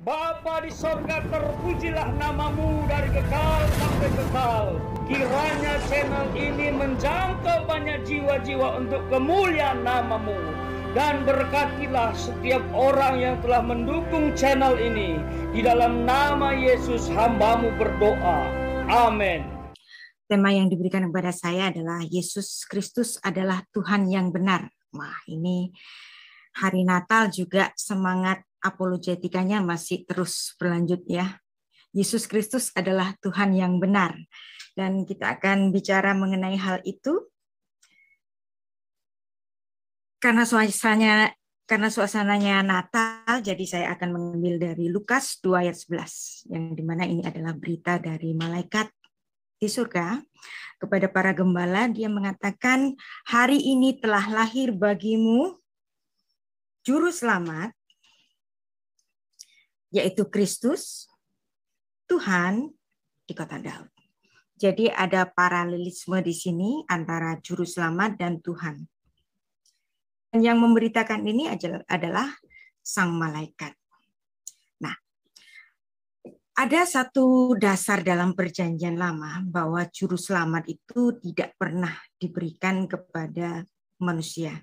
Bapa di sorga, terpujilah namamu dari kekal sampai kekal. Kiranya channel ini menjangkau banyak jiwa-jiwa untuk kemuliaan namamu. Dan berkatilah setiap orang yang telah mendukung channel ini. Di dalam nama Yesus hambamu berdoa. Amin. Tema yang diberikan kepada saya adalah Yesus Kristus adalah Tuhan yang benar. Wah, ini hari Natal juga semangat apologetikanya masih terus berlanjut ya. Yesus Kristus adalah Tuhan yang benar. Dan kita akan bicara mengenai hal itu karena suasananya Natal, jadi saya akan mengambil dari Lukas 2 ayat 11, yang dimana ini adalah berita dari malaikat di surga kepada para gembala. Dia mengatakan, hari ini telah lahir bagimu Juru Selamat, yaitu Kristus, Tuhan di kota Daud. Jadi ada paralelisme di sini antara Juru Selamat dan Tuhan. Dan yang memberitakan ini adalah sang malaikat. Nah, ada satu dasar dalam Perjanjian Lama bahwa Juru Selamat itu tidak pernah diberikan kepada manusia.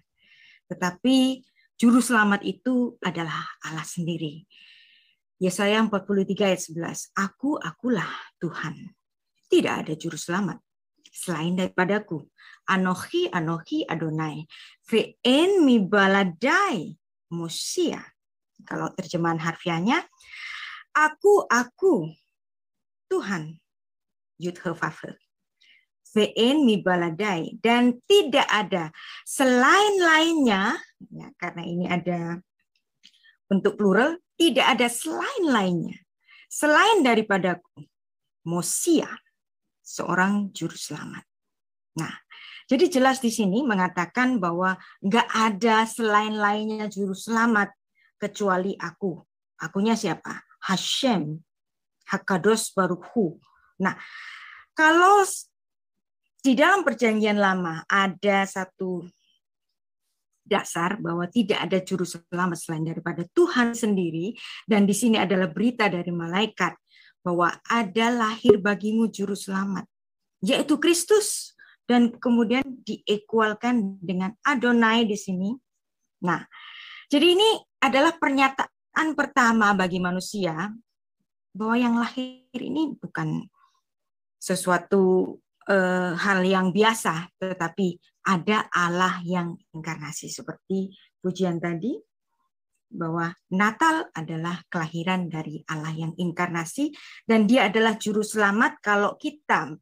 Tetapi Juru Selamat itu adalah Allah sendiri. Yesaya 43 ayat 11, akulah Tuhan. Tidak ada Juru Selamat selain daripadaku. Anochi Adonai. Ve'en mi baladai Mosia. Kalau terjemahan harfiahnya, aku Tuhan. Yud-He-Vav-He. Ve'en mi baladai. Dan tidak ada selain lainnya, ya, karena ini ada bentuk plural, tidak ada selain lainnya. Selain daripadaku, Mosia, seorang juru selamat. Nah, jadi jelas di sini mengatakan bahwa nggak ada selain lainnya juru selamat kecuali aku. Akunya siapa? Hashem, Hakadosh Baruch Hu. Nah, kalau di dalam Perjanjian Lama ada satu dasar bahwa tidak ada juru selamat selain daripada Tuhan sendiri, dan di sini adalah berita dari malaikat bahwa ada lahir bagimu juru selamat, yaitu Kristus, dan kemudian diekualkan dengan Adonai di sini. Nah, jadi ini adalah pernyataan pertama bagi manusia bahwa yang lahir ini bukan sesuatu hal yang biasa, tetapi ada Allah yang inkarnasi. Seperti pujian tadi, bahwa Natal adalah kelahiran dari Allah yang inkarnasi, dan dia adalah juru selamat. Kalau kita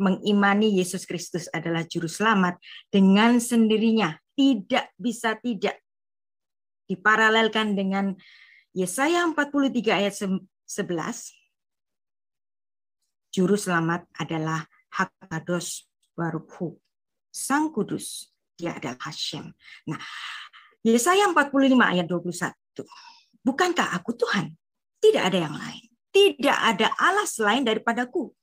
mengimani Yesus Kristus adalah juru selamat, dengan sendirinya tidak bisa tidak diparalelkan dengan Yesaya 43 ayat 11. Juru selamat adalah Hakadosh Baruch Hu, Sang Kudus, dia adalah Hashem. Nah, Yesaya 45 ayat 21. Bukankah aku Tuhan? Tidak ada yang lain. Tidak ada Allah selain daripadaku.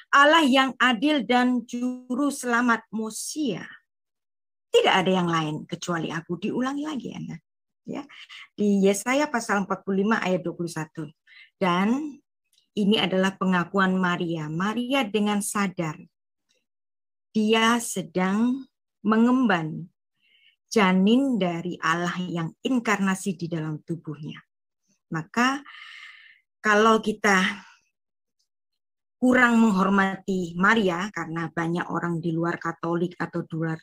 Allah yang adil dan juru selamat Mosia. Tidak ada yang lain kecuali aku. Diulangi lagi Anda. Ya. Di Yesaya pasal 45 ayat 21. Dan ini adalah pengakuan Maria. Maria dengan sadar dia sedang mengemban janin dari Allah yang inkarnasi di dalam tubuhnya. Maka kalau kita kurang menghormati Maria, karena banyak orang di luar Katolik atau di luar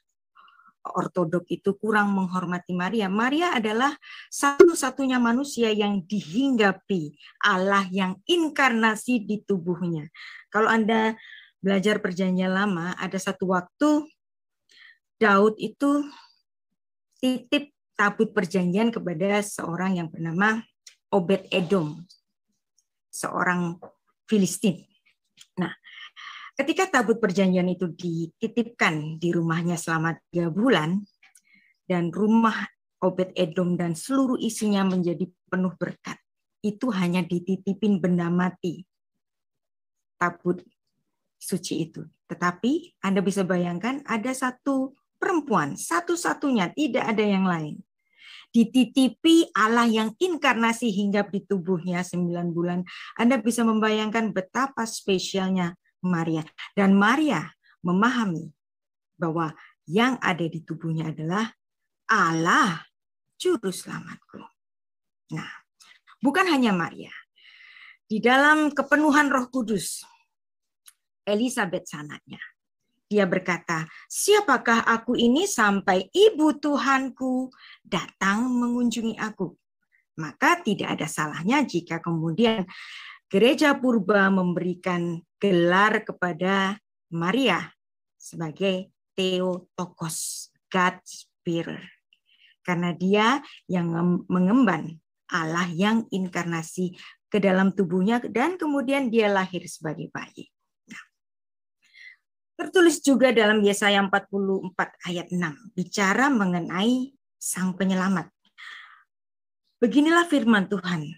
Ortodok itu kurang menghormati Maria. Maria adalah satu-satunya manusia yang dihinggapi Allah yang inkarnasi di tubuhnya. Kalau Anda belajar Perjanjian Lama, ada satu waktu Daud itu titip tabut perjanjian kepada seorang yang bernama Obed Edom, seorang Filistin. Nah, ketika tabut perjanjian itu dititipkan di rumahnya selama 3 bulan, dan rumah Obed Edom dan seluruh isinya menjadi penuh berkat, itu hanya dititipin benda mati, tabut suci itu. Tetapi Anda bisa bayangkan ada satu perempuan, satu-satunya, tidak ada yang lain. dititipi Allah yang inkarnasi hinggap di tubuhnya 9 bulan. Anda bisa membayangkan betapa spesialnya Maria. Dan Maria memahami bahwa yang ada di tubuhnya adalah Allah, Juru Selamatku. Nah, bukan hanya Maria. Di dalam kepenuhan Roh Kudus, Elizabeth sanatnya. Dia berkata, siapakah aku ini sampai ibu Tuhanku datang mengunjungi aku? Maka tidak ada salahnya jika kemudian gereja purba memberikan gelar kepada Maria sebagai Theotokos, God's bearer. Karena dia yang mengemban Allah yang inkarnasi ke dalam tubuhnya dan kemudian dia lahir sebagai bayi. Tertulis juga dalam Yesaya 44 ayat 6, bicara mengenai Sang Penyelamat. Beginilah firman Tuhan,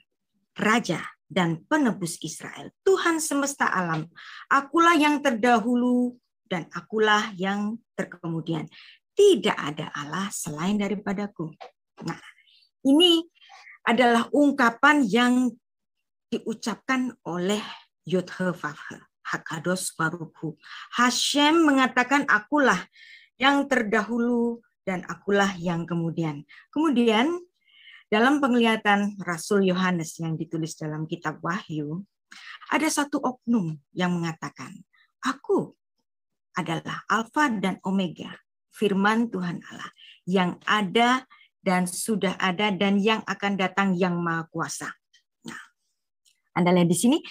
Raja dan Penebus Israel, Tuhan semesta alam, akulah yang terdahulu dan akulah yang terkemudian. Tidak ada Allah selain daripadaku. Nah, ini adalah ungkapan yang diucapkan oleh Yod-He-Vav-He. Hakados Baruch Hu. Hashem mengatakan akulah yang terdahulu dan akulah yang kemudian. Kemudian dalam penglihatan Rasul Yohanes yang ditulis dalam kitab Wahyu, ada satu oknum yang mengatakan, aku adalah Alfa dan Omega, firman Tuhan Allah, yang ada dan sudah ada dan yang akan datang yang Maha Kuasa. Nah, Anda lihat di sini,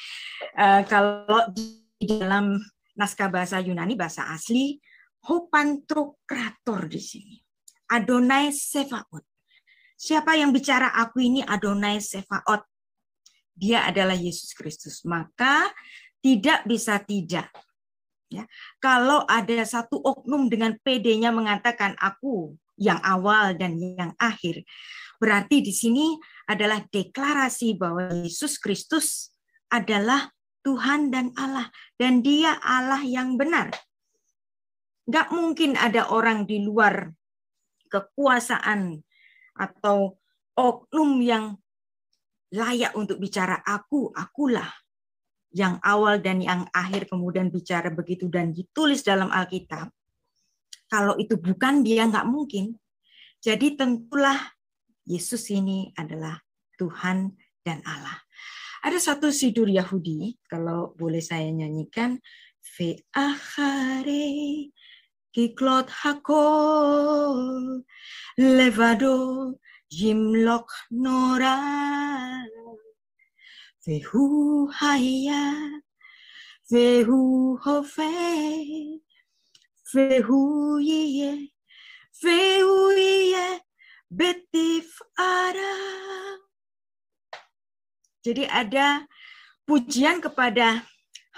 kalau di dalam naskah bahasa Yunani, bahasa asli, Hopantokrator di sini. Adonai Sefaot. Siapa yang bicara aku ini Adonai Sefaot? Dia adalah Yesus Kristus. Maka tidak bisa tidak. Ya, kalau ada satu oknum dengan PD-nya mengatakan aku yang awal dan yang akhir, berarti di sini adalah deklarasi bahwa Yesus Kristus adalah Tuhan dan Allah, dan dia Allah yang benar. Nggak mungkin ada orang di luar kekuasaan atau oknum yang layak untuk bicara akulah yang awal dan yang akhir, kemudian bicara begitu dan ditulis dalam Alkitab. Kalau itu bukan dia, nggak mungkin. Jadi tentulah Yesus ini adalah Tuhan dan Allah. Ada satu sidur Yahudi, kalau boleh saya nyanyikan, Ve'achare kiklot hakol levado jimlok nora vehu haya vehu hofe vehu ye betif ara. Jadi ada pujian kepada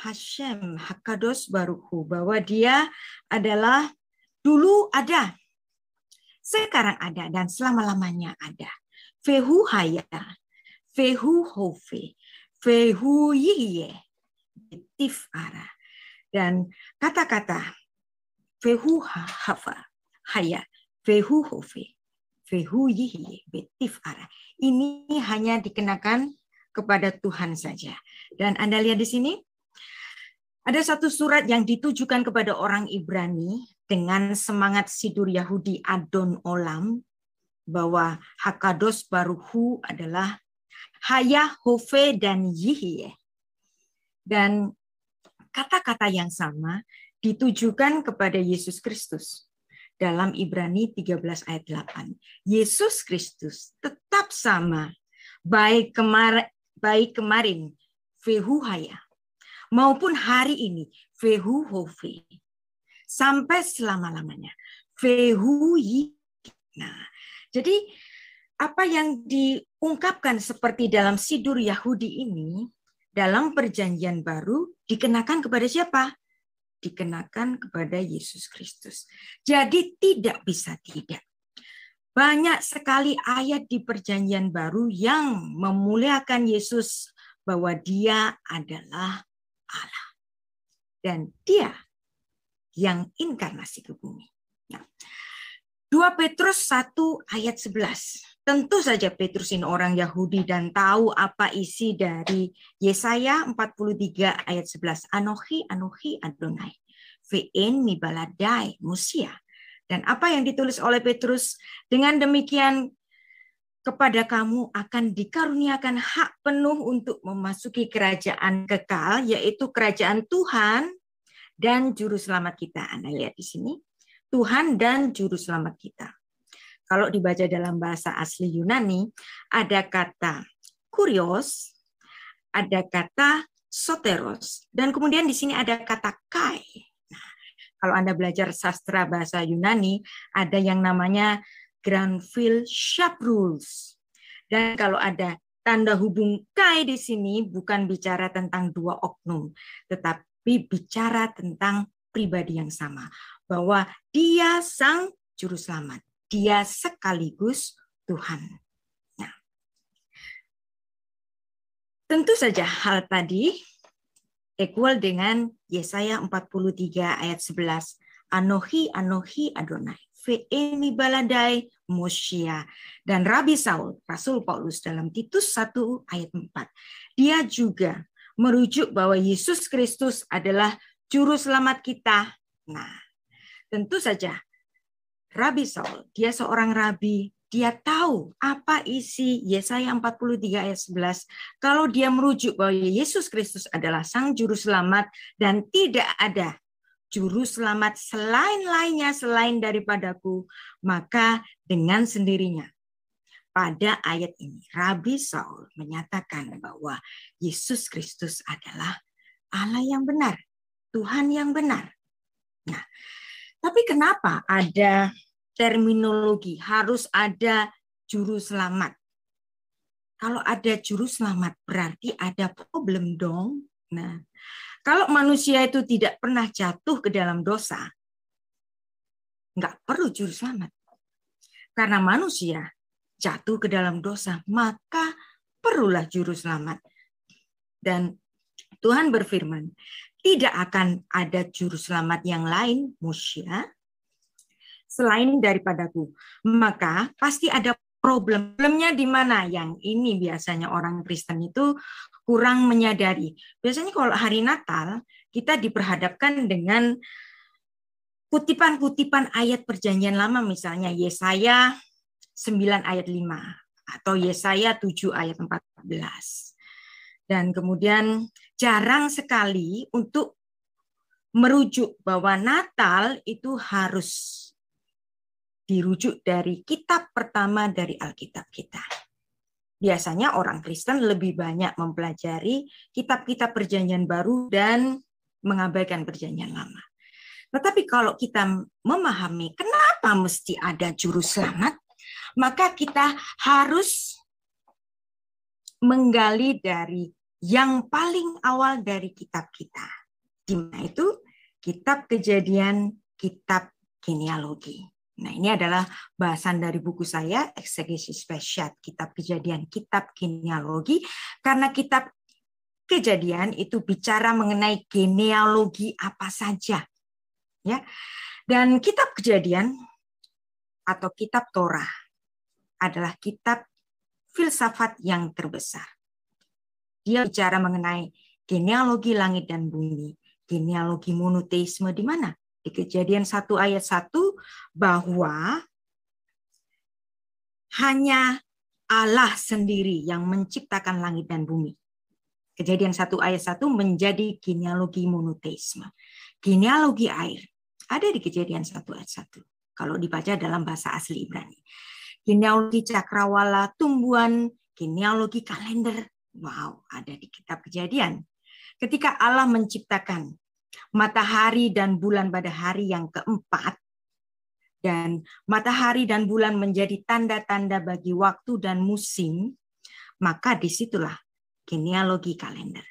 Hashem, Hakados Baruch Hu, bahwa dia adalah dulu ada, sekarang ada, dan selama-lamanya ada. Vehu haya, vehu hove, vehu yihye, betif ara. Dan kata-kata vehu hava, haya, vehu hove, vehu yihye, betif ara. Ini hanya dikenakan kepada Tuhan saja. Dan Anda lihat di sini, ada satu surat yang ditujukan kepada orang Ibrani dengan semangat sidur Yahudi Adon Olam, bahwa Hakados Baruch Hu adalah Haya, Hove, dan Yihye. Dan kata-kata yang sama ditujukan kepada Yesus Kristus. Dalam Ibrani 13 ayat 8. Yesus Kristus tetap sama, baik kemarin, Vehu Haya, maupun hari ini, Vehu Hove, sampai selama-lamanya, Vehu Yi. Nah, jadi apa yang diungkapkan seperti dalam sidur Yahudi ini, dalam perjanjian baru dikenakan kepada siapa? Dikenakan kepada Yesus Kristus. Jadi tidak bisa tidak. Banyak sekali ayat di perjanjian baru yang memuliakan Yesus, bahwa dia adalah Allah. Dan dia yang inkarnasi ke bumi. Nah, 2 Petrus 1 ayat 11. Tentu saja Petrus ini orang Yahudi dan tahu apa isi dari Yesaya 43 ayat 11. Anochi, Anochi Adonai, ve'en mi baladai Musia. Dan apa yang ditulis oleh Petrus, dengan demikian kepada kamu akan dikaruniakan hak penuh untuk memasuki kerajaan kekal, yaitu kerajaan Tuhan dan Juru Selamat kita. Anda lihat di sini, Tuhan dan Juru Selamat kita. Kalau dibaca dalam bahasa asli Yunani, ada kata kurios, ada kata soteros, dan kemudian di sini ada kata kai. Nah, kalau Anda belajar sastra bahasa Yunani, ada yang namanya Granville Sharp Rules. Dan kalau ada tanda hubung kai di sini, bukan bicara tentang dua oknum, tetapi bicara tentang pribadi yang sama, bahwa dia sang Juru Selamat. Dia sekaligus Tuhan. Nah, tentu saja hal tadi equal dengan Yesaya 43 ayat 11. Anochi, Anochi Adonai, ve'eni baladai Mosia. Dan Rabi Saul, Rasul Paulus dalam Titus 1 ayat 4. Dia juga merujuk bahwa Yesus Kristus adalah Juru Selamat kita. Nah, tentu saja Rabi Saul, dia seorang rabi, dia tahu apa isi Yesaya 43 ayat 11. Kalau dia merujuk bahwa Yesus Kristus adalah Sang Juru Selamat dan tidak ada Juru Selamat selain daripadaku, maka dengan sendirinya pada ayat ini Rabi Saul menyatakan bahwa Yesus Kristus adalah Allah yang benar, Tuhan yang benar. Nah, tapi kenapa ada terminologi harus ada juru selamat? Kalau ada juru selamat berarti ada problem dong. Nah, kalau manusia itu tidak pernah jatuh ke dalam dosa, nggak perlu juru selamat. Karena manusia jatuh ke dalam dosa, maka perlulah juru selamat. Dan Tuhan berfirman, tidak akan ada juru selamat yang lain, Musia, selain daripadaku. Maka pasti ada problemnya di mana? Yang ini biasanya orang Kristen itu kurang menyadari. Biasanya kalau hari Natal, kita diperhadapkan dengan kutipan-kutipan ayat perjanjian lama, misalnya Yesaya 9 ayat 5 atau Yesaya 7 ayat 14. Dan kemudian jarang sekali untuk merujuk bahwa Natal itu harus dirujuk dari kitab pertama dari Alkitab kita. Biasanya orang Kristen lebih banyak mempelajari kitab-kitab perjanjian baru dan mengabaikan perjanjian lama. Tetapi kalau kita memahami kenapa mesti ada juru selamat, maka kita harus menggali dari yang paling awal dari kitab kita. Di mana itu? Kitab Kejadian, kitab genealogi. Nah, ini adalah bahasan dari buku saya, Eksegesis Peshat, kitab Kejadian, kitab genealogi, karena kitab Kejadian itu bicara mengenai genealogi apa saja. Ya. Dan kitab Kejadian atau kitab Torah adalah kitab filsafat yang terbesar. Dia bicara mengenai genealogi langit dan bumi, genealogi monoteisme di mana? Di Kejadian 1 ayat 1 bahwa hanya Allah sendiri yang menciptakan langit dan bumi. Kejadian 1 ayat 1 menjadi genealogi monoteisme. Genealogi air ada di Kejadian 1 ayat 1 kalau dibaca dalam bahasa asli Ibrani. Genealogi cakrawala tumbuhan, genealogi kalender. Wow, ada di kitab Kejadian. Ketika Allah menciptakan matahari dan bulan pada hari yang keempat, dan matahari dan bulan menjadi tanda-tanda bagi waktu dan musim, maka disitulah genealogi kalender.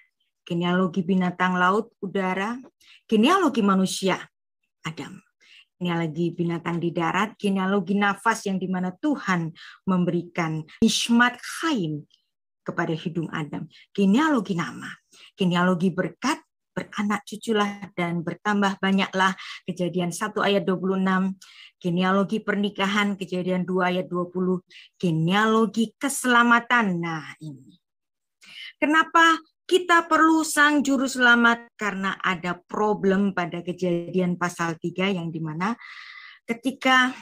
Genealogi binatang laut, udara, genealogi manusia, Adam. Genealogi binatang di darat, genealogi nafas yang dimana Tuhan memberikan nishmat chaim kepada hidung Adam. Genealogi nama, genealogi berkat, beranak cuculah dan bertambah banyaklah. Kejadian 1 ayat 26. Genealogi pernikahan, Kejadian 2 ayat 20. Genealogi keselamatan. Nah ini. Kenapa kita perlu sang juru selamat? Karena ada problem pada Kejadian pasal 3 yang dimana ketika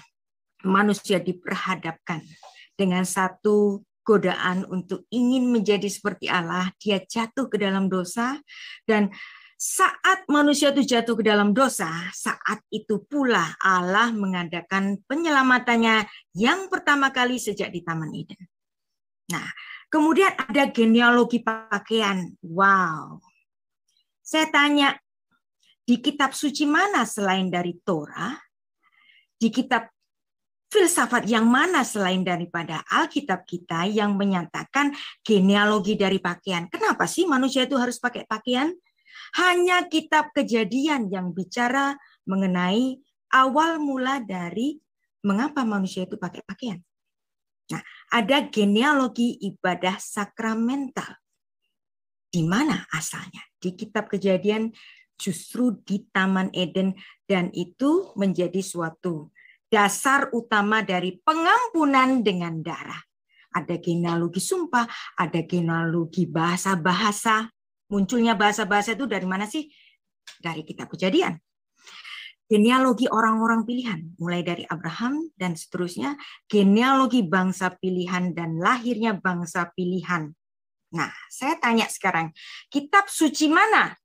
manusia diperhadapkan dengan satu godaan untuk ingin menjadi seperti Allah, dia jatuh ke dalam dosa, dan saat manusia itu jatuh ke dalam dosa, saat itu pula Allah mengadakan penyelamatannya yang pertama kali sejak di Taman Eden. Nah, kemudian ada genealogi pakaian. Wow. Saya tanya, di kitab suci mana selain dari Torah? Di kitab filsafat yang mana selain daripada Alkitab kita yang menyatakan genealogi dari pakaian? Kenapa sih manusia itu harus pakai pakaian? Hanya kitab Kejadian yang bicara mengenai awal mula dari mengapa manusia itu pakai pakaian. Nah, ada genealogi ibadah sakramental. Di mana asalnya? Di kitab Kejadian, justru di Taman Eden, dan itu menjadi suatu dasar utama dari pengampunan dengan darah. Ada genealogi sumpah, ada genealogi bahasa-bahasa. Munculnya bahasa-bahasa itu dari mana sih? Dari kitab Kejadian. Genealogi orang-orang pilihan, mulai dari Abraham dan seterusnya. Genealogi bangsa pilihan dan lahirnya bangsa pilihan. Nah, saya tanya sekarang, kitab suci mana?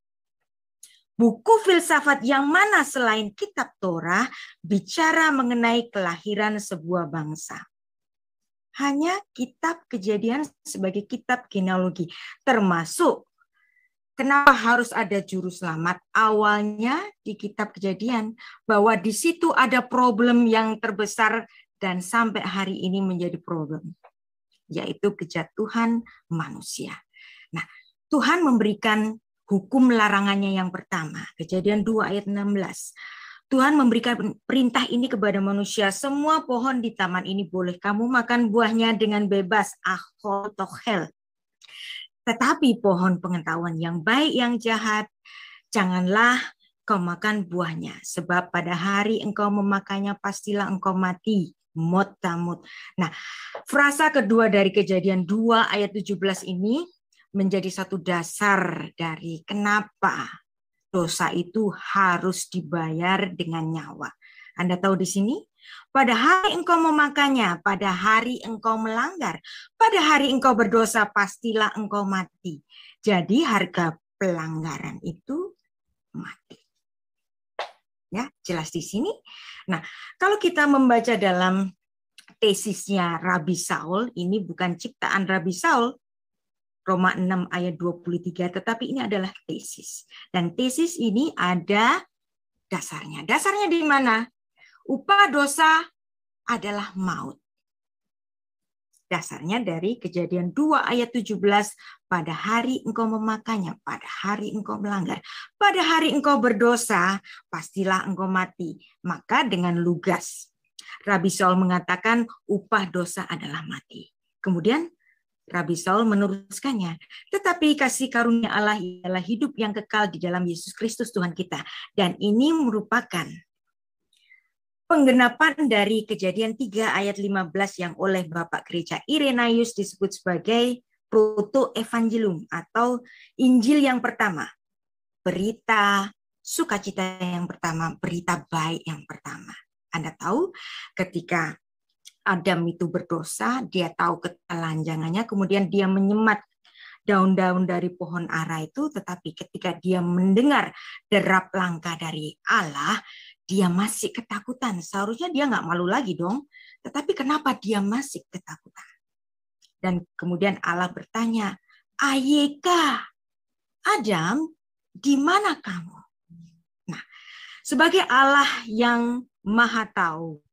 Buku filsafat yang mana selain kitab Torah bicara mengenai kelahiran sebuah bangsa? Hanya kitab Kejadian sebagai kitab genealogi. Termasuk kenapa harus ada juru selamat? Awalnya di kitab Kejadian bahwa di situ ada problem yang terbesar dan sampai hari ini menjadi problem, yaitu kejatuhan manusia. Nah, Tuhan memberikan hukum larangannya yang pertama, Kejadian 2 ayat 16. Tuhan memberikan perintah ini kepada manusia, semua pohon di taman ini boleh kamu makan buahnya dengan bebas, achol tochel. Tetapi pohon pengetahuan yang baik yang jahat, janganlah kau makan buahnya, sebab pada hari engkau memakannya pastilah engkau mati. Mot tamut. Nah, frasa kedua dari Kejadian 2 ayat 17 ini menjadi satu dasar dari kenapa dosa itu harus dibayar dengan nyawa. Anda tahu di sini, pada hari engkau memakannya, pada hari engkau melanggar, pada hari engkau berdosa, pastilah engkau mati. Jadi harga pelanggaran itu mati. Ya, jelas di sini. Nah, kalau kita membaca dalam tesisnya Rabi Saul, ini bukan ciptaan Rabi Saul, Roma 6 ayat 23, tetapi ini adalah tesis. Dan tesis ini ada dasarnya. Dasarnya di mana? Upah dosa adalah maut. Dasarnya dari Kejadian 2 ayat 17, pada hari engkau memakannya, pada hari engkau melanggar, pada hari engkau berdosa, pastilah engkau mati. Maka dengan lugas, Rabi Saul mengatakan upah dosa adalah mati. Kemudian Rabi Saul meneruskannya, tetapi kasih karunia Allah ialah hidup yang kekal di dalam Yesus Kristus Tuhan kita. Dan ini merupakan penggenapan dari Kejadian 3 ayat 15 yang oleh Bapak Gereja Irenaeus disebut sebagai proto-evangelium atau Injil yang pertama. Berita sukacita yang pertama, berita baik yang pertama. Anda tahu ketika Adam itu berdosa, dia tahu ketelanjangannya, kemudian dia menyemat daun-daun dari pohon ara itu, tetapi ketika dia mendengar derap langkah dari Allah, dia masih ketakutan. Seharusnya dia nggak malu lagi dong, tetapi kenapa dia masih ketakutan? Dan kemudian Allah bertanya, Ayeka, Adam, di mana kamu? Nah, sebagai Allah yang Maha Tahu,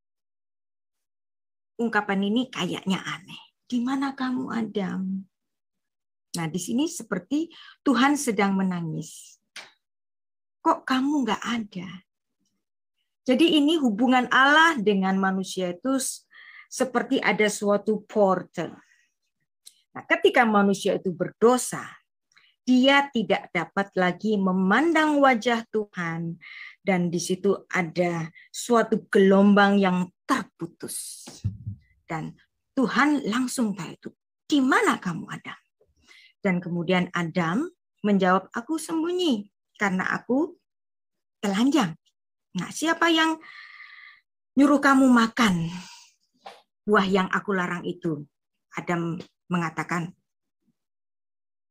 ungkapan ini kayaknya aneh. Di mana kamu, Adam? Nah, di sini seperti Tuhan sedang menangis. Kok kamu nggak ada? Jadi ini hubungan Allah dengan manusia itu seperti ada suatu portal. Nah, ketika manusia itu berdosa, dia tidak dapat lagi memandang wajah Tuhan. Dan di situ ada suatu gelombang yang terputus. Dan Tuhan langsung tanya itu, di mana kamu Adam? Dan kemudian Adam menjawab, aku sembunyi karena aku telanjang. Nah, siapa yang nyuruh kamu makan buah yang aku larang itu? Adam mengatakan,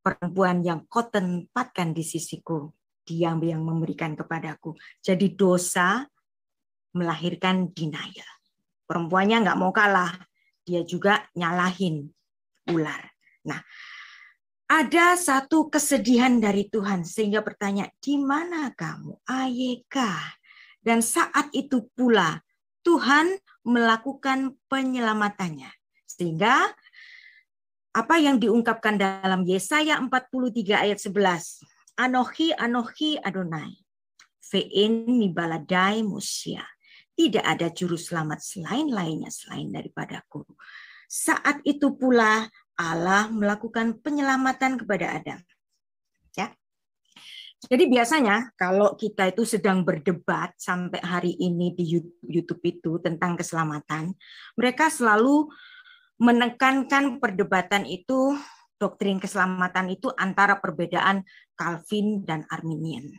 perempuan yang kau tempatkan di sisiku, dia yang memberikan kepadaku. Jadi dosa melahirkan denial. Perempuannya nggak mau kalah, dia juga nyalahin ular. Nah, ada satu kesedihan dari Tuhan sehingga bertanya, di mana kamu, Ayeka? Dan saat itu pula Tuhan melakukan penyelamatannya. Sehingga apa yang diungkapkan dalam Yesaya 43 ayat 11. Anochi, Anochi Adonai, ve'en mibaladai Mosia. Tidak ada juru selamat selain daripadaku. Saat itu pula Allah melakukan penyelamatan kepada Adam. Ya. Jadi biasanya kalau kita itu sedang berdebat sampai hari ini di YouTube itu tentang keselamatan, mereka selalu menekankan perdebatan itu, doktrin keselamatan itu antara perbedaan Calvin dan Arminian.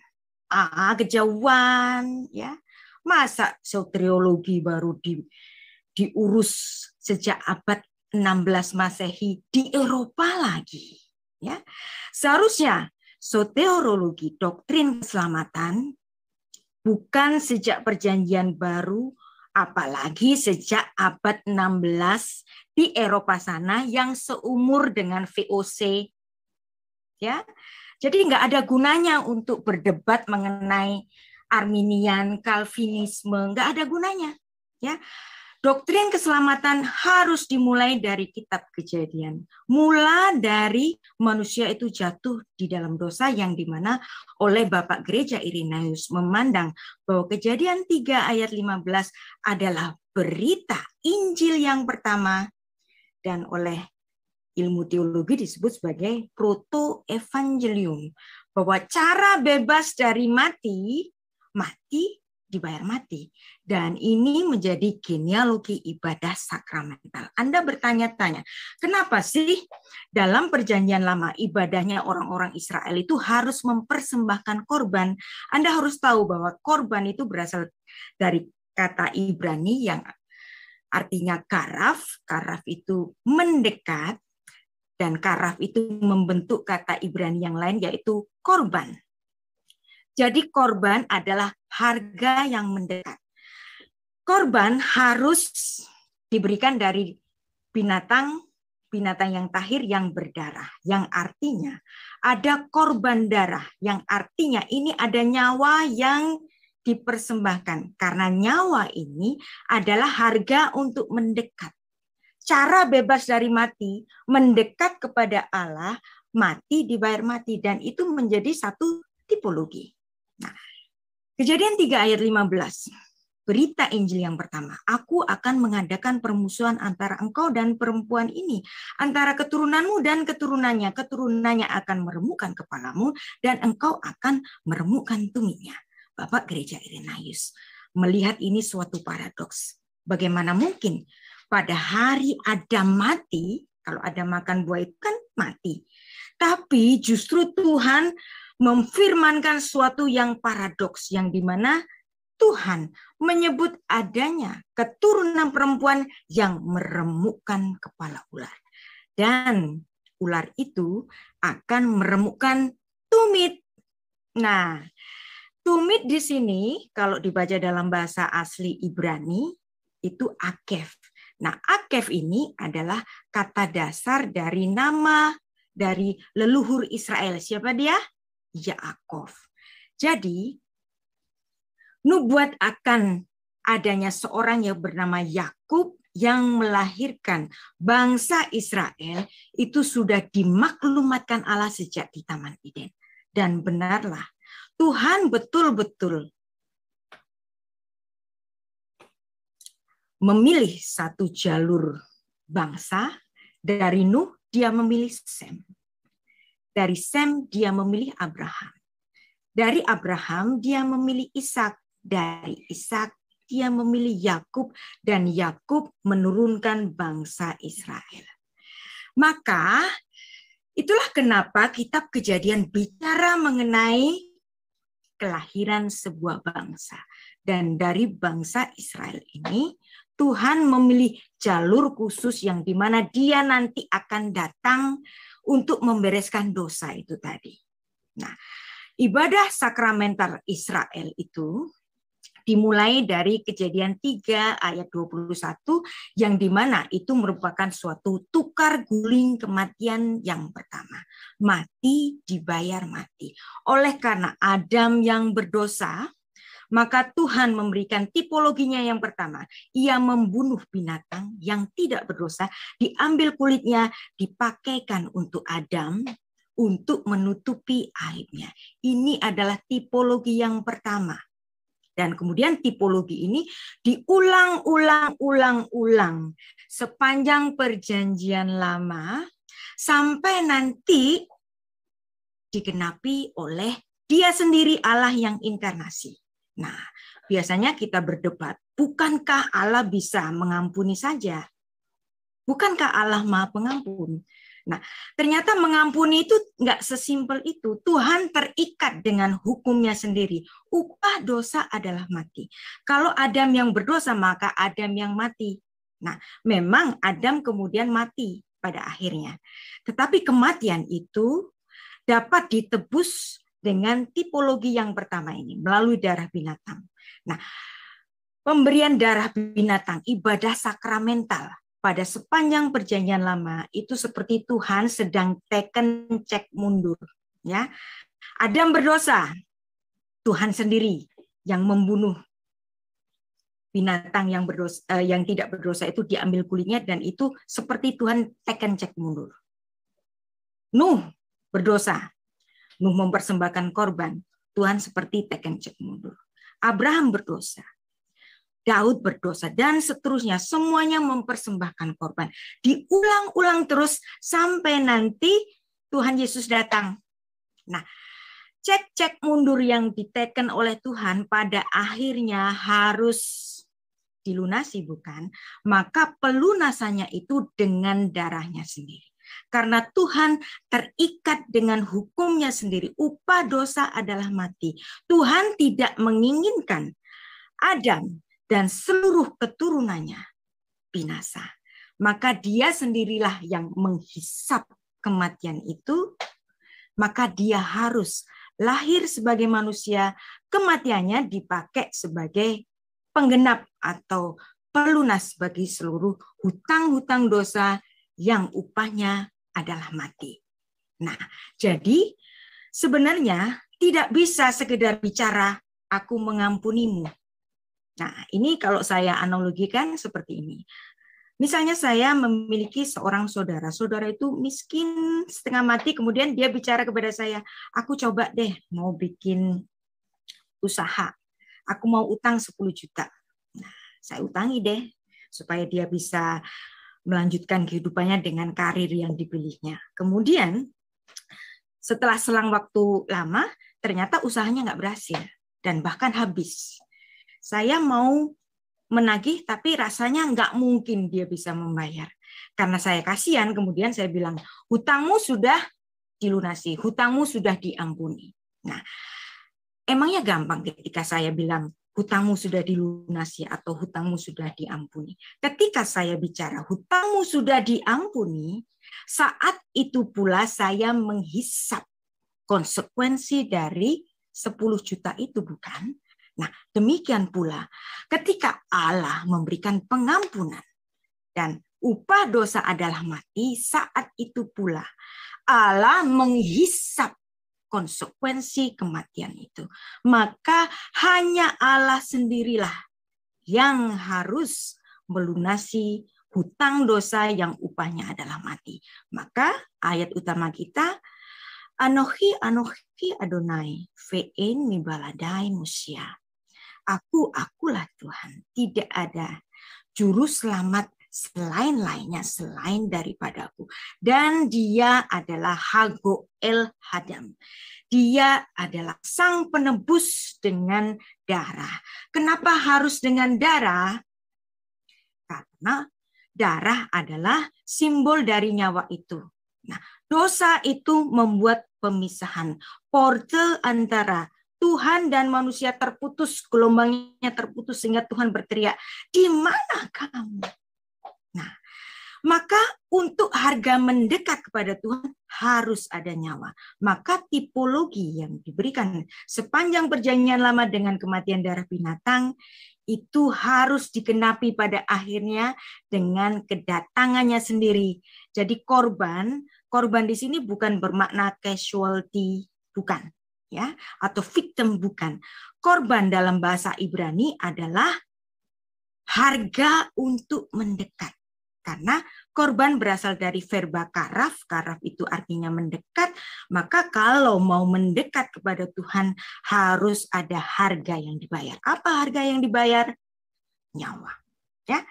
Kejauhan, ya. Masa soteriologi baru diurus sejak abad 16 Masehi di Eropa lagi, ya. Seharusnya soteriologi, doktrin keselamatan, bukan sejak Perjanjian Baru, apalagi sejak abad 16 di Eropa sana yang seumur dengan VOC, ya. Jadi nggak ada gunanya untuk berdebat mengenai Arminian, Calvinisme, nggak ada gunanya, ya. Doktrin keselamatan harus dimulai dari kitab Kejadian. Mula dari manusia itu jatuh di dalam dosa yang dimana oleh Bapak Gereja Irenaeus memandang bahwa Kejadian 3 ayat 15 adalah berita Injil yang pertama dan oleh ilmu teologi disebut sebagai proto-evangelium. Bahwa cara bebas dari mati dibayar mati. Dan ini menjadi genealogi ibadah sakramental. Anda bertanya-tanya, kenapa sih dalam Perjanjian Lama ibadahnya orang-orang Israel itu harus mempersembahkan korban? Anda harus tahu bahwa korban itu berasal dari kata Ibrani yang artinya karaf. Karaf itu mendekat. Dan karaf itu membentuk kata Ibrani yang lain yaitu korban. Jadi korban adalah harga yang mendekat. Korban harus diberikan dari binatang yang tahir yang berdarah. Yang artinya ada korban darah. Yang artinya ini ada nyawa yang dipersembahkan. Karena nyawa ini adalah harga untuk mendekat. Cara bebas dari mati, mendekat kepada Allah, mati dibayar mati. Dan itu menjadi satu tipologi. Nah, Kejadian 3 ayat 15. Berita Injil yang pertama. Aku akan mengadakan permusuhan antara engkau dan perempuan ini. Antara keturunanmu dan keturunannya. Keturunannya akan meremukkan kepalamu dan engkau akan meremukkan tumitnya. Bapak Gereja Irenaeus melihat ini suatu paradoks. Bagaimana mungkin pada hari Adam mati, kalau Adam makan buah itu kan mati. Tapi justru Tuhan memfirmankan suatu yang paradoks, yang dimana Tuhan menyebut adanya keturunan perempuan yang meremukkan kepala ular. Dan ular itu akan meremukkan tumit. Nah, tumit di sini kalau dibaca dalam bahasa asli Ibrani itu akef. Nah, akef ini adalah kata dasar dari nama dari leluhur Israel. Siapa dia? Yaakov. Jadi, nubuat akan adanya seorang yang bernama Yakub yang melahirkan bangsa Israel itu sudah dimaklumatkan Allah sejak di Taman Eden. Dan benarlah, Tuhan betul-betul memilih satu jalur bangsa. Dari Nuh, dia memilih Sem. Dari Sem dia memilih Abraham. Dari Abraham dia memilih Ishak. Dari Ishak dia memilih Yakub, dan Yakub menurunkan bangsa Israel. Maka itulah kenapa kitab Kejadian bicara mengenai kelahiran sebuah bangsa. Dan dari bangsa Israel ini Tuhan memilih jalur khusus yang dimana dia nanti akan datang untuk membereskan dosa itu tadi. Nah, ibadah sakramental Israel itu dimulai dari Kejadian 3 ayat 21 yang dimana itu merupakan suatu tukar guling kematian yang pertama. Mati dibayar mati. Oleh karena Adam yang berdosa, maka Tuhan memberikan tipologinya yang pertama. Ia membunuh binatang yang tidak berdosa, diambil kulitnya, dipakaikan untuk Adam untuk menutupi aibnya. Ini adalah tipologi yang pertama. Dan kemudian tipologi ini diulang-ulang sepanjang perjanjian lama sampai nanti digenapi oleh dia sendiri Allah yang inkarnasi. Nah, biasanya kita berdebat, bukankah Allah bisa mengampuni saja? Bukankah Allah Maha Pengampun? Nah, ternyata mengampuni itu nggak sesimpel itu. Tuhan terikat dengan hukumnya sendiri. Upah dosa adalah mati. Kalau Adam yang berdosa, maka Adam yang mati. Nah, memang Adam kemudian mati pada akhirnya. Tetapi kematian itu dapat ditebus dengan tipologi yang pertama ini, melalui darah binatang. Nah, pemberian darah binatang, ibadah sakramental, pada sepanjang perjanjian lama itu seperti Tuhan sedang teken cek mundur, ya. Adam berdosa, Tuhan sendiri yang membunuh binatang yang berdosa, yang tidak berdosa itu diambil kulitnya, dan itu seperti Tuhan teken cek mundur. Nuh berdosa, Nuh mempersembahkan korban, Tuhan seperti teken cek mundur. Abraham berdosa, Daud berdosa, dan seterusnya. Semuanya mempersembahkan korban. Diulang-ulang terus sampai nanti Tuhan Yesus datang. Nah, cek-cek mundur yang diteken oleh Tuhan pada akhirnya harus dilunasi, bukan? Maka pelunasannya itu dengan darahnya sendiri. Karena Tuhan terikat dengan hukumnya sendiri. Upah dosa adalah mati. Tuhan tidak menginginkan Adam dan seluruh keturunannya binasa. Maka dia sendirilah yang menghisap kematian itu, maka dia harus lahir sebagai manusia, kematiannya dipakai sebagai penggenap atau pelunas bagi seluruh hutang-hutang dosa yang upahnya adalah mati. Nah, jadi sebenarnya tidak bisa sekedar bicara, aku mengampunimu. Nah, ini kalau saya analogikan seperti ini. Misalnya saya memiliki seorang saudara. Saudara itu miskin setengah mati, kemudian dia bicara kepada saya, aku coba deh mau bikin usaha. Aku mau utang 10 juta. Nah, saya utangi deh supaya dia bisa melanjutkan kehidupannya dengan karir yang dipilihnya. Kemudian setelah selang waktu lama, ternyata usahanya nggak berhasil dan bahkan habis. Saya mau menagih, tapi rasanya nggak mungkin dia bisa membayar. Karena saya kasihan, kemudian saya bilang, hutangmu sudah dilunasi, hutangmu sudah diampuni. Nah, emangnya gampang ketika saya bilang, hutangmu sudah dilunasi atau hutangmu sudah diampuni. Ketika saya bicara, hutangmu sudah diampuni, saat itu pula saya menghisap konsekuensi dari 10 juta itu, bukan? Nah, demikian pula ketika Allah memberikan pengampunan dan upah dosa adalah mati, saat itu pula Allah menghisap konsekuensi kematian itu. Maka hanya Allah sendirilah yang harus melunasi hutang dosa yang upahnya adalah mati. Maka ayat utama kita, Anochi Anochi Adonai ve'en mibaladai musia. Akulah Tuhan, tidak ada juru selamat selain-lainnya, selain daripadaku. Dan dia adalah Hagoel Hadam. Dia adalah sang penebus dengan darah. Kenapa harus dengan darah? Karena darah adalah simbol dari nyawa itu. Nah, dosa itu membuat pemisahan. Portal antara Tuhan dan manusia terputus, gelombangnya terputus sehingga Tuhan berteriak, "Di mana kamu?" Nah, maka untuk harga mendekat kepada Tuhan harus ada nyawa. Maka tipologi yang diberikan sepanjang perjanjian lama dengan kematian darah binatang itu harus dikenapi pada akhirnya dengan kedatangannya sendiri. Jadi korban di sini bukan bermakna casualty, bukan, ya, atau victim, bukan. Korban dalam bahasa Ibrani adalah harga untuk mendekat. Karena korban berasal dari verba karaf, karaf itu artinya mendekat, maka kalau mau mendekat kepada Tuhan harus ada harga yang dibayar. Apa harga yang dibayar? Nyawa. Ya.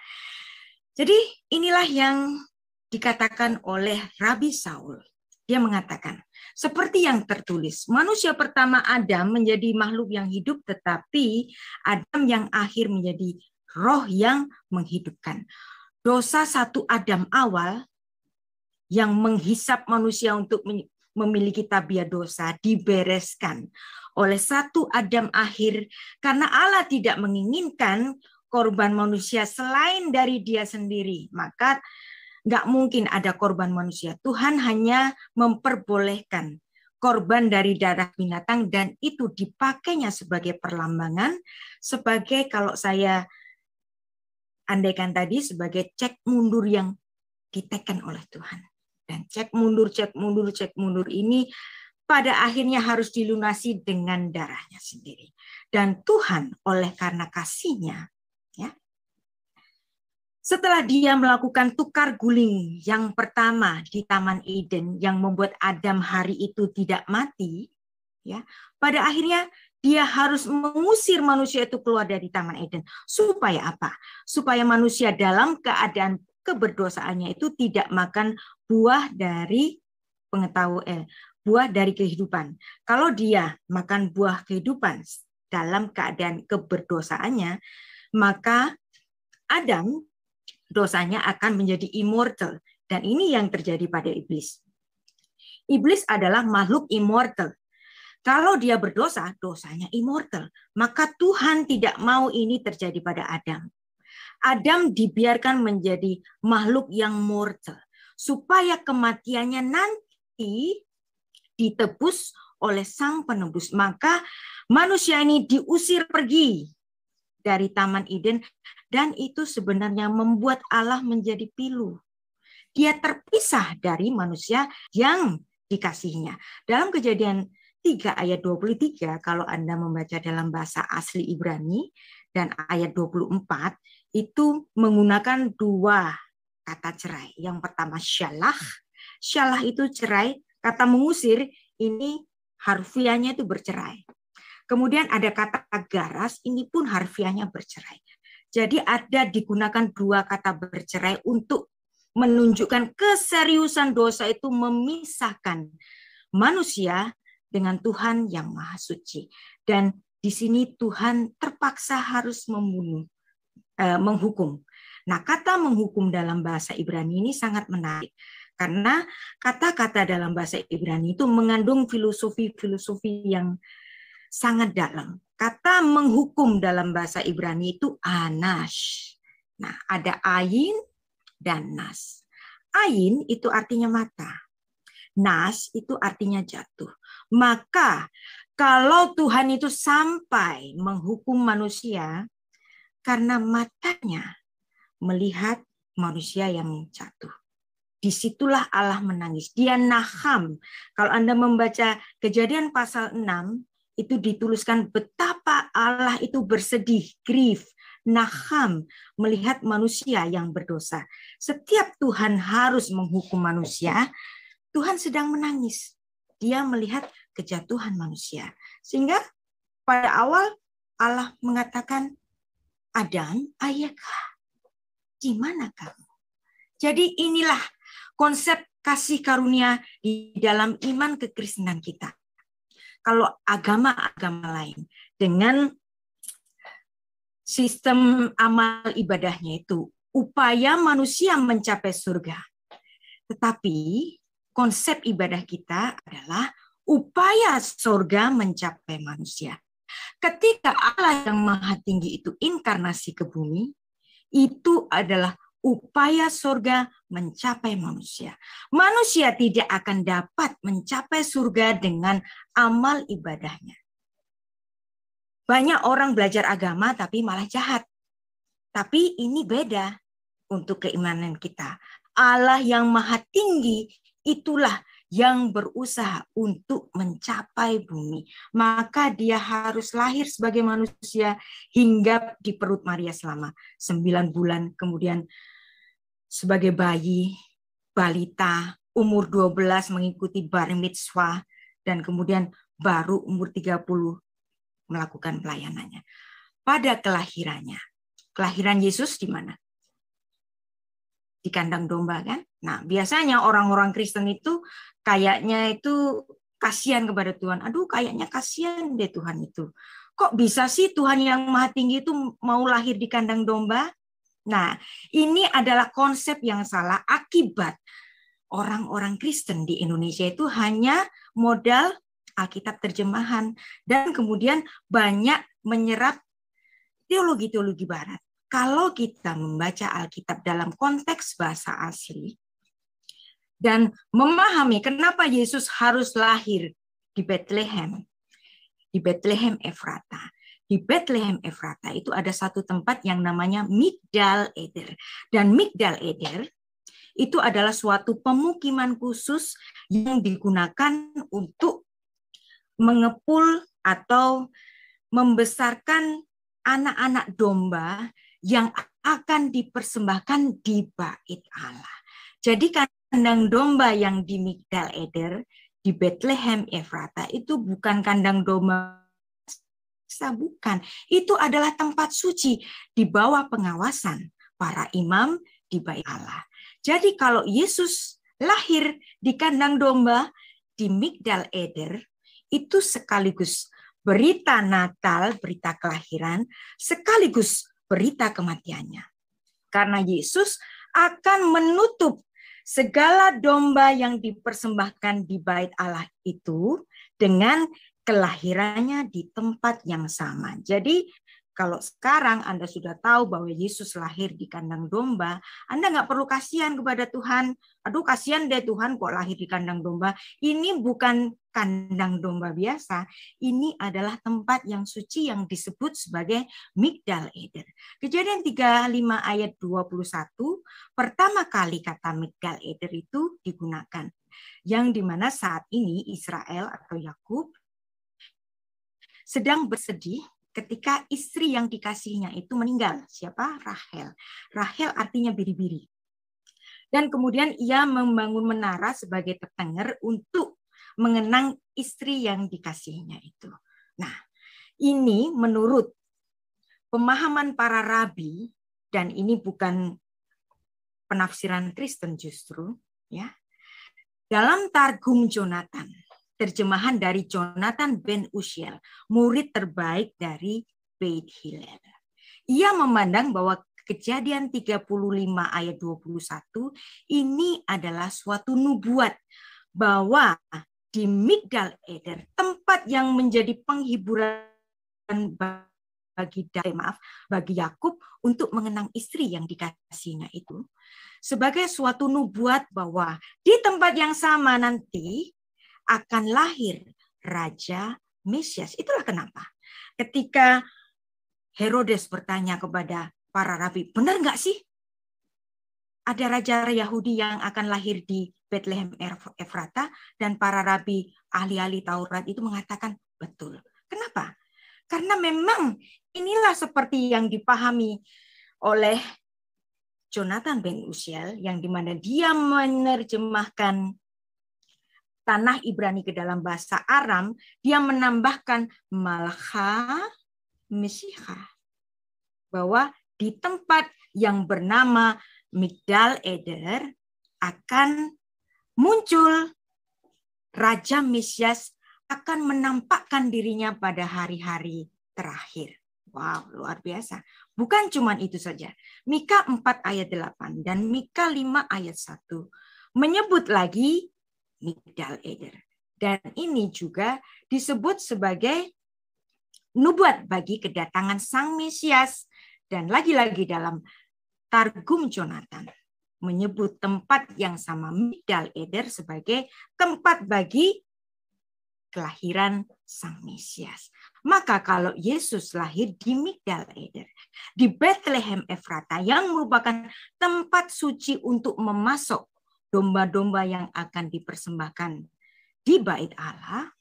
Jadi inilah yang dikatakan oleh Rabi Saul. Dia mengatakan, seperti yang tertulis, manusia pertama Adam menjadi makhluk yang hidup, tetapi Adam yang akhir menjadi roh yang menghidupkan. Dosa satu Adam awal yang menghisap manusia untuk memiliki tabiat dosa dibereskan oleh satu Adam akhir karena Allah tidak menginginkan korban manusia selain dari dia sendiri. Maka nggak mungkin ada korban manusia. Tuhan hanya memperbolehkan korban dari darah binatang dan itu dipakainya sebagai perlambangan, sebagai kalau saya andaikan tadi sebagai cek mundur yang diteken oleh Tuhan. Dan cek mundur ini pada akhirnya harus dilunasi dengan darahnya sendiri. Dan Tuhan oleh karena kasih-Nya, ya, setelah dia melakukan tukar guling yang pertama di Taman Eden yang membuat Adam hari itu tidak mati, ya, pada akhirnya dia harus mengusir manusia itu keluar dari Taman Eden. Supaya apa? Supaya manusia dalam keadaan keberdosaannya itu tidak makan buah dari buah dari kehidupan. Kalau dia makan buah kehidupan dalam keadaan keberdosaannya, maka Adam dosanya akan menjadi immortal. Dan ini yang terjadi pada iblis. Iblis adalah makhluk immortal. Kalau dia berdosa, dosanya immortal. Maka Tuhan tidak mau ini terjadi pada Adam. Adam dibiarkan menjadi makhluk yang mortal. Supaya kematiannya nanti ditebus oleh Sang Penebus. Maka manusia ini diusir pergi dari Taman Eden. Dan itu sebenarnya membuat Allah menjadi pilu. Dia terpisah dari manusia yang dikasihinya. Dalam Kejadian 3 ayat 23, kalau Anda membaca dalam bahasa asli Ibrani, dan ayat 24, itu menggunakan dua kata cerai. Yang pertama syalah. Syalah itu cerai, kata mengusir, ini harfiahnya itu bercerai. Kemudian ada kata garas, ini pun harfiahnya bercerai. Jadi ada digunakan dua kata bercerai untuk menunjukkan keseriusan dosa itu memisahkan manusia dengan Tuhan yang Maha Suci. Dan di sini Tuhan terpaksa harus menghukum. Nah, kata menghukum dalam bahasa Ibrani ini sangat menarik. Karena kata-kata dalam bahasa Ibrani itu mengandung filosofi yang sangat dalam. Kata menghukum dalam bahasa Ibrani itu anash. Nah, ada ayin dan nas. Ayin itu artinya mata. Nas itu artinya jatuh. Maka kalau Tuhan itu sampai menghukum manusia karena matanya melihat manusia yang jatuh. Disitulah Allah menangis. Dia naham. Kalau Anda membaca Kejadian pasal 6, itu dituliskan betapa Allah itu bersedih, grief, naham, melihat manusia yang berdosa. Setiap Tuhan harus menghukum manusia, Tuhan sedang menangis. Dia melihat kejatuhan manusia. Sehingga pada awal Allah mengatakan, Adam, ayakah? Di mana kamu? Jadi inilah konsep kasih karunia di dalam iman kekristenan kita. Kalau agama-agama lain dengan sistem amal ibadahnya itu upaya manusia mencapai surga. Tetapi konsep ibadah kita adalah upaya surga mencapai manusia. Ketika Allah yang Maha Tinggi itu inkarnasi ke bumi, itu adalah upaya surga mencapai manusia. Manusia tidak akan dapat mencapai surga dengan amal ibadahnya. Banyak orang belajar agama tapi malah jahat. Tapi ini beda untuk keimanan kita. Allah yang Maha Tinggi itulah yang berusaha untuk mencapai bumi. Maka dia harus lahir sebagai manusia hingga di perut Maria selama 9 bulan. Kemudian sebagai bayi, balita, umur 12 mengikuti bar mitzvah. Dan kemudian baru umur 30 melakukan pelayanannya. Pada kelahirannya. Kelahiran Yesus di mana? Di kandang domba kan? Nah, biasanya orang-orang Kristen itu kayaknya itu kasihan kepada Tuhan. Aduh, kayaknya kasihan deh Tuhan itu. Kok bisa sih Tuhan yang Maha Tinggi itu mau lahir di kandang domba? Nah, ini adalah konsep yang salah akibat orang-orang Kristen di Indonesia itu hanya modal Alkitab terjemahan dan kemudian banyak menyerap teologi-teologi barat. Kalau kita membaca Alkitab dalam konteks bahasa asli dan memahami kenapa Yesus harus lahir di Bethlehem Efrata. Di Bethlehem Efrata itu ada satu tempat yang namanya Migdal Eder. Dan Migdal Eder itu adalah suatu pemukiman khusus yang digunakan untuk mengepul atau membesarkan anak-anak domba yang akan dipersembahkan di Bait Allah. Jadi kandang domba yang di Migdal Eder, di Bethlehem Efrata itu bukan kandang domba, bukan. Itu adalah tempat suci di bawah pengawasan para imam di Bait Allah. Jadi kalau Yesus lahir di kandang domba di Migdal Eder, itu sekaligus berita Natal, berita kelahiran, sekaligus berita kematiannya. Karena Yesus akan menutup segala domba yang dipersembahkan di Bait Allah itu dengan kelahirannya di tempat yang sama. Jadi kalau sekarang Anda sudah tahu bahwa Yesus lahir di kandang domba, Anda nggak perlu kasihan kepada Tuhan. Aduh, kasihan deh Tuhan kok lahir di kandang domba. Ini bukan kandang domba biasa. Ini adalah tempat yang suci yang disebut sebagai Migdal Eder. Kejadian 35 ayat 21, pertama kali kata Migdal Eder itu digunakan. Yang dimana saat ini Israel atau Yakub sedang bersedih ketika istri yang dikasihnya itu meninggal. Siapa? Rahel. Rahel artinya biri-biri. Dan kemudian ia membangun menara sebagai tetenger untuk mengenang istri yang dikasihnya itu. Nah, ini menurut pemahaman para rabi, dan ini bukan penafsiran Kristen justru, ya. Dalam Targum Jonathan, terjemahan dari Jonathan ben Uziel, murid terbaik dari Beit Hillel. Ia memandang bahwa Kejadian 35 ayat 21 ini adalah suatu nubuat bahwa di Migdal Eder, tempat yang menjadi penghiburan bagi Yakub untuk mengenang istri yang dikasihnya itu, sebagai suatu nubuat bahwa di tempat yang sama nanti akan lahir Raja Mesias. Itulah kenapa ketika Herodes bertanya kepada para rabi, benar nggak sih ada raja Yahudi yang akan lahir di Bethlehem Efrata? Dan para rabi ahli-ahli Taurat itu mengatakan betul. Kenapa? Karena memang inilah seperti yang dipahami oleh Jonathan ben Uziel, yang dimana dia menerjemahkan tanah Ibrani ke dalam bahasa Aram, dia menambahkan Malcha Mesiha, bahwa di tempat yang bernama Migdal Eder akan muncul, Raja Mesias akan menampakkan dirinya pada hari-hari terakhir. Wow, luar biasa. Bukan cuma itu saja. Mika 4 ayat 8 dan Mika 5 ayat 1 menyebut lagi Migdal Eder. Dan ini juga disebut sebagai nubuat bagi kedatangan Sang Mesias. Dan lagi-lagi dalam Targum Jonathan menyebut tempat yang sama Migdal Eder sebagai tempat bagi kelahiran Sang Mesias. Maka kalau Yesus lahir di Migdal Eder, di Bethlehem Efrata yang merupakan tempat suci untuk memasok domba-domba yang akan dipersembahkan di Bait Allah,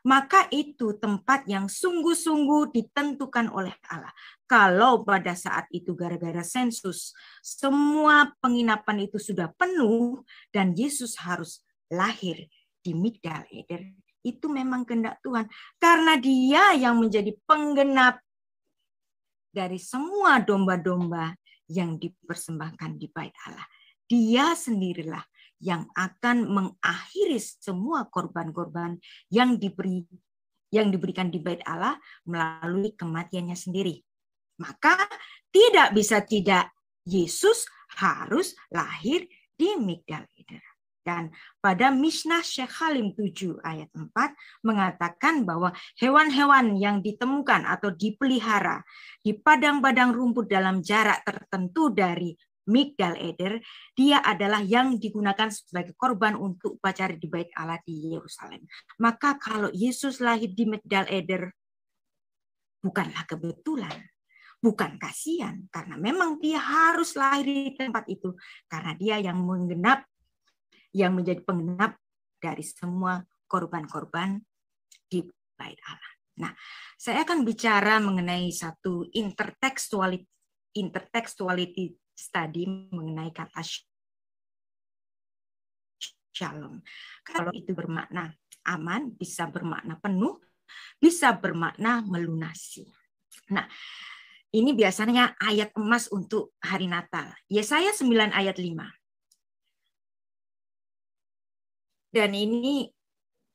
maka itu tempat yang sungguh-sungguh ditentukan oleh Allah. Kalau pada saat itu gara-gara sensus, semua penginapan itu sudah penuh dan Yesus harus lahir di Migdal Eder, itu memang kehendak Tuhan. Karena Dia yang menjadi penggenap dari semua domba-domba yang dipersembahkan di Bait Allah. Dia sendirilah yang akan mengakhiri semua korban-korban yang diberikan di Bait Allah melalui kematiannya sendiri. Maka tidak bisa tidak, Yesus harus lahir di Migdal Eder. Dan pada Mishnah Syekh Halim 7 ayat 4 mengatakan bahwa hewan-hewan yang ditemukan atau dipelihara di padang-padang rumput dalam jarak tertentu dari Migdal Eder, dia adalah yang digunakan sebagai korban untuk upacara di Bait Allah di Yerusalem. Maka kalau Yesus lahir di Migdal Eder, bukanlah kebetulan, bukan kasihan, karena memang dia harus lahir di tempat itu, karena dia yang menggenap, yang menjadi penggenap dari semua korban-korban di Bait Allah. Nah, saya akan bicara mengenai satu intertextuality study mengenai kata shalom. Kalau itu bermakna aman, bisa bermakna penuh, bisa bermakna melunasi. Nah, ini biasanya ayat emas untuk hari Natal. Yesaya 9 ayat 5. Dan ini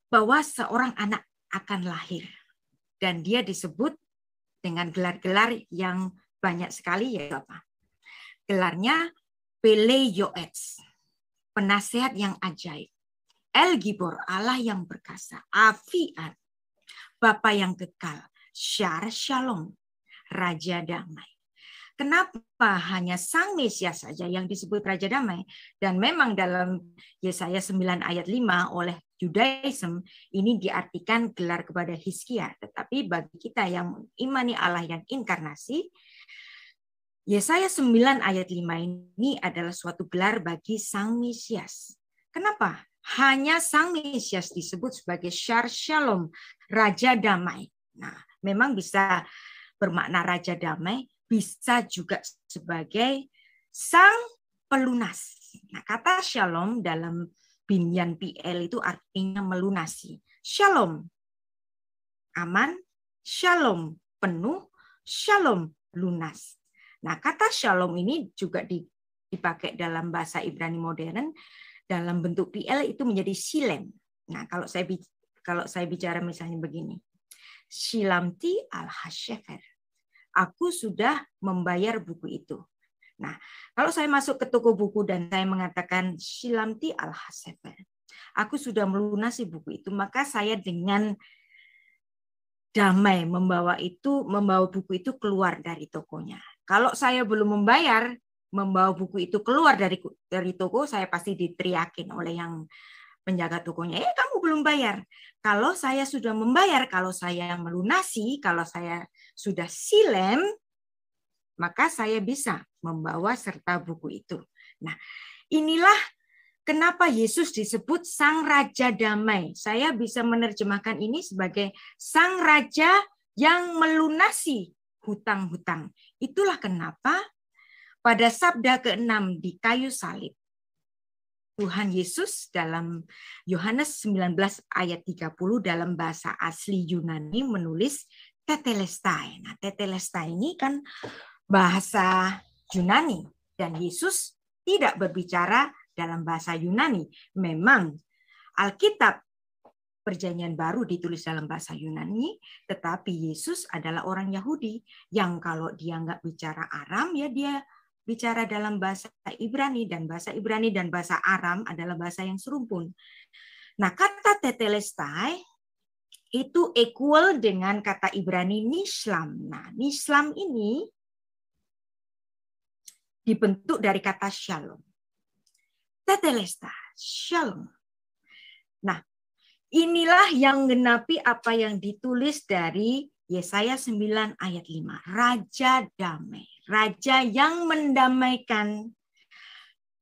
bahwa seorang anak akan lahir. Dan dia disebut dengan gelar-gelar yang banyak sekali, yaitu apa? Gelarnya Pele Yoetz, penasehat yang ajaib. El Gibor, Allah yang perkasa. Afiat, Bapa yang kekal. Syar Shalom, Raja Damai. Kenapa hanya Sang Mesias saja yang disebut Raja Damai? Dan memang dalam Yesaya 9 ayat 5 oleh Judaism ini diartikan gelar kepada Hizkia. Tetapi bagi kita yang mengimani Allah yang inkarnasi, Yesaya 9 ayat 5 ini adalah suatu gelar bagi Sang Mesias. Kenapa? Hanya Sang Mesias disebut sebagai Syar Shalom, Raja Damai. Nah, memang bisa bermakna Raja Damai, bisa juga sebagai Sang Pelunas. Nah, kata Shalom dalam Binyan PL itu artinya melunasi. Shalom, aman. Shalom, penuh. Shalom, lunas. Nah, kata shalom ini juga dipakai dalam bahasa Ibrani modern dalam bentuk PL itu menjadi silem. Nah, kalau saya bicara misalnya begini. Shilamti al-hashefer. Aku sudah membayar buku itu. Nah, kalau saya masuk ke toko buku dan saya mengatakan Shilamti al-hashefer. Aku sudah melunasi buku itu, maka saya dengan damai membawa buku itu keluar dari tokonya. Kalau saya belum membawa buku itu keluar dari toko, saya pasti diteriakin oleh yang penjaga tokonya. Kamu belum bayar. Kalau saya sudah membayar, kalau saya melunasi, kalau saya sudah silem, maka saya bisa membawa serta buku itu. Nah, inilah kenapa Yesus disebut Sang Raja Damai. Saya bisa menerjemahkan ini sebagai Sang Raja yang melunasi hutang-hutang. Itulah kenapa pada sabda ke-6 di kayu salib, Tuhan Yesus dalam Yohanes 19 ayat 30 dalam bahasa asli Yunani menulis tetelestai. Nah, tetelestai ini kan bahasa Yunani. Dan Yesus tidak berbicara dalam bahasa Yunani. Memang Alkitab Perjanjian Baru ditulis dalam bahasa Yunani, tetapi Yesus adalah orang Yahudi yang kalau dia nggak bicara Aram, ya dia bicara dalam bahasa Ibrani, dan bahasa Ibrani dan bahasa Aram adalah bahasa yang serumpun. Nah, kata tetelestai itu equal dengan kata Ibrani nislam. Nah, nislam ini dibentuk dari kata shalom. Tetelestai, shalom. Nah, inilah yang menggenapi apa yang ditulis dari Yesaya 9 ayat 5. Raja damai. Raja yang mendamaikan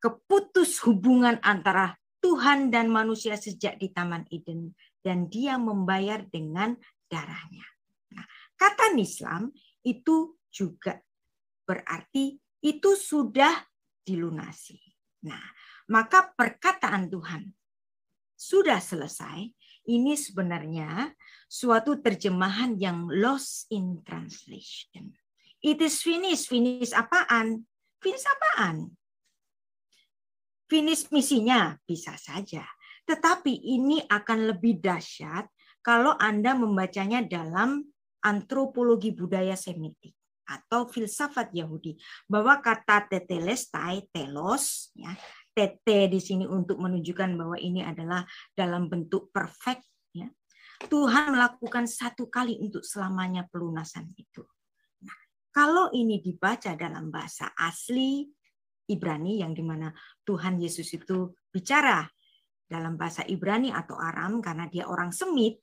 keputus hubungan antara Tuhan dan manusia sejak di Taman Eden. Dan dia membayar dengan darahnya. Nah, kata nislam itu juga berarti itu sudah dilunasi. Nah, maka perkataan Tuhan sudah selesai. Ini sebenarnya suatu terjemahan yang lost in translation. It is finished. Finish apaan? Finish apaan? Finish misinya bisa saja. Tetapi ini akan lebih dahsyat kalau Anda membacanya dalam antropologi budaya Semitik atau filsafat Yahudi. Bahwa kata tetelestai, telos, ya, tete di sini untuk menunjukkan bahwa ini adalah dalam bentuk perfect. Ya. Tuhan melakukan satu kali untuk selamanya pelunasan itu. Nah, kalau ini dibaca dalam bahasa asli Ibrani, yang dimana Tuhan Yesus itu bicara dalam bahasa Ibrani atau Aram karena dia orang Semit,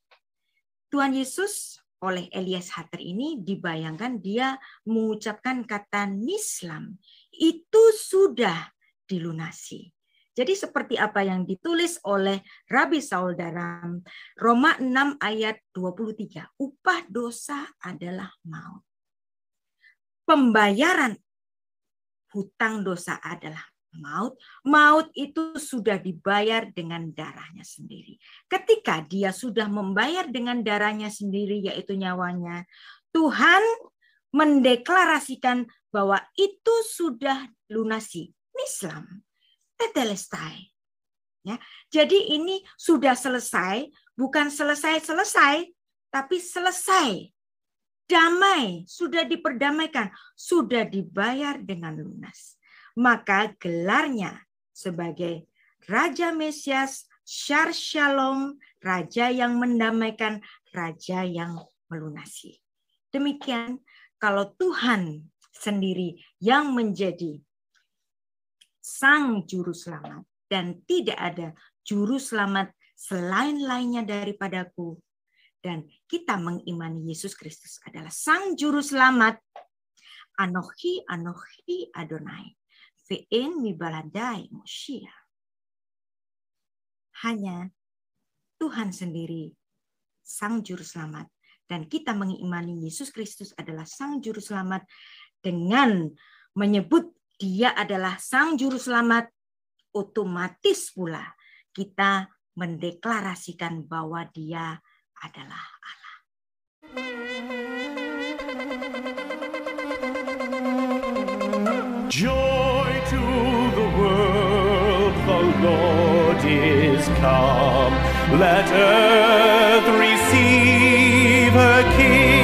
Tuhan Yesus oleh Elias Hatter ini dibayangkan dia mengucapkan kata nislam. Itu sudah dilunasi. Jadi seperti apa yang ditulis oleh Rabi Saul dalam Roma 6 ayat 23. Upah dosa adalah maut. Pembayaran hutang dosa adalah maut. Maut itu sudah dibayar dengan darahnya sendiri. Ketika dia sudah membayar dengan darahnya sendiri, yaitu nyawanya, Tuhan mendeklarasikan bahwa itu sudah lunasi. Nislam, tetelestai. Ya, jadi ini sudah selesai, bukan selesai-selesai, tapi selesai. Damai, sudah diperdamaikan, sudah dibayar dengan lunas. Maka gelarnya sebagai Raja Mesias, Shar Shalom, Raja yang mendamaikan, Raja yang melunasi. Demikian kalau Tuhan sendiri yang menjadi Sang Juru Selamat dan tidak ada Juru Selamat selain-lainnya daripadaku, dan kita mengimani Yesus Kristus adalah Sang Juru Selamat, Anochi Anochi Adonai, Ve'en mibaladai Moshia. Hanya Tuhan sendiri Sang Juru Selamat, dan kita mengimani Yesus Kristus adalah Sang Juru Selamat dengan menyebut Dia adalah Sang Juru Selamat, otomatis pula kita mendeklarasikan bahwa Dia adalah Allah. Joy to the world, the Lord is come. Let earth receive her King.